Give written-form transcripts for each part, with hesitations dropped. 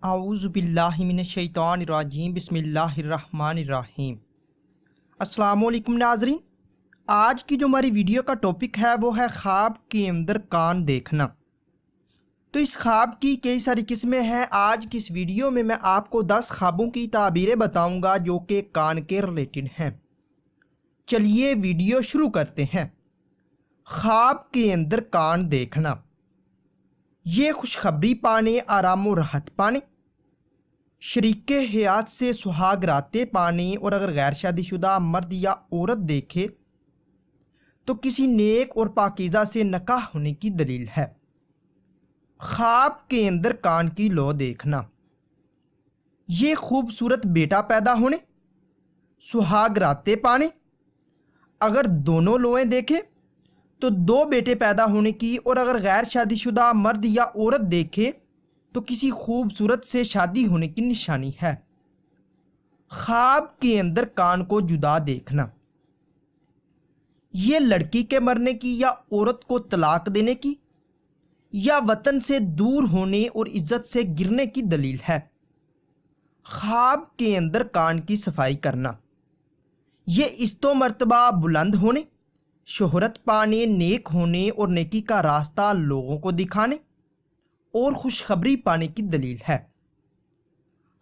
اعوذ باللہ من الشیطان الرجیم بسم اللہ الرحمن الرحیم۔ السلام علیکم ناظرین، آج کی جو ہماری ویڈیو کا ٹاپک ہے وہ ہے خواب کے اندر کان دیکھنا۔ تو اس خواب کی کئی ساری قسمیں ہیں۔ آج کی اس ویڈیو میں آپ کو 10 خوابوں کی تعبیریں بتاؤں گا جو کہ کان کے ریلیٹڈ ہیں۔ چلیے ویڈیو شروع کرتے ہیں۔ خواب کے اندر کان دیکھنا، یہ خوشخبری پانے، آرام و راحت پانے، شریک حیات سے سہاگ راتیں پانے، اور اگر غیر شادی شدہ مرد یا عورت دیکھے تو کسی نیک اور پاکیزہ سے نکاح ہونے کی دلیل ہے۔ خواب کے اندر کان کی لو دیکھنا، یہ خوبصورت بیٹا پیدا ہونے، سہاگ راتیں پانے، اگر دونوں لویں دیکھے تو 2 بیٹے پیدا ہونے کی، اور اگر غیر شادی شدہ مرد یا عورت دیکھے تو کسی خوبصورت سے شادی ہونے کی نشانی ہے۔ خواب کے اندر کان کو جدا دیکھنا، یہ لڑکی کے مرنے کی یا عورت کو طلاق دینے کی یا وطن سے دور ہونے اور عزت سے گرنے کی دلیل ہے۔ خواب کے اندر کان کی صفائی کرنا، یہ عزت و مرتبہ بلند ہونے، شہرت پانے، نیک ہونے اور نیکی کا راستہ لوگوں کو دکھانے اور خوشخبری پانے کی دلیل ہے۔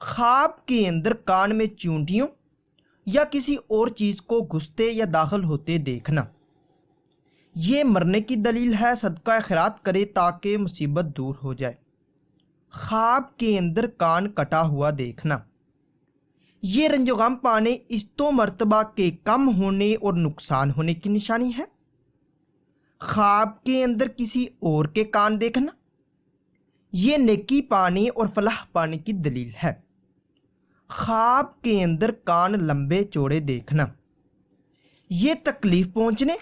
خواب کے اندر کان میں چونٹیوں یا کسی اور چیز کو گھستے یا داخل ہوتے دیکھنا، یہ مرنے کی دلیل ہے۔ صدقہ خیرات کرے تاکہ مصیبت دور ہو جائے۔ خواب کے اندر کان کٹا ہوا دیکھنا، یہ رنج و غم پانے، عزت و مرتبہ کے کم ہونے اور نقصان ہونے کی نشانی ہے۔ خواب کے اندر کسی اور کے کان دیکھنا، یہ نیکی پانے اور فلاح پانے کی دلیل ہے۔ خواب کے اندر کان لمبے چوڑے دیکھنا، یہ تکلیف پہنچنے،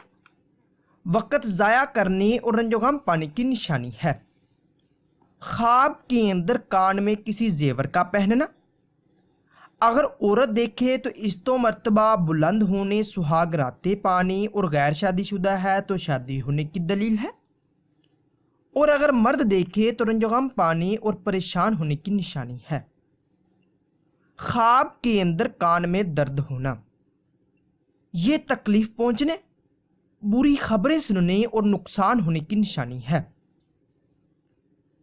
وقت ضائع کرنے اور رنج و غم پانے کی نشانی ہے۔ خواب کے اندر کان میں کسی زیور کا پہننا، اگر عورت دیکھے تو عزت و مرتبہ بلند ہونے، سہاگ راتیں پانے، اور غیر شادی شدہ ہے تو شادی ہونے کی دلیل ہے، اور اگر مرد دیکھے تو رنج و غم پانے اور پریشان ہونے کی نشانی ہے۔ خواب کے اندر کان میں درد ہونا، یہ تکلیف پہنچنے، بری خبریں سننے اور نقصان ہونے کی نشانی ہے۔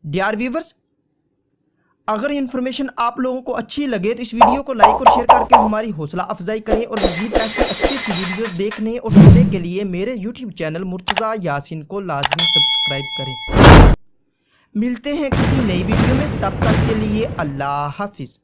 ڈیئر ویورز، اگر انفارمیشن آپ لوگوں کو اچھی لگے تو اس ویڈیو کو لائک اور شیئر کر کے ہماری حوصلہ افزائی کریں، اور مزید ایسی اچھی ویڈیو دیکھنے اور سننے کے لیے میرے یوٹیوب چینل مرتضیٰ یاسین کو لازمی سبسکرائب کریں۔ ملتے ہیں کسی نئی ویڈیو میں، تب تک کے لیے اللہ حافظ۔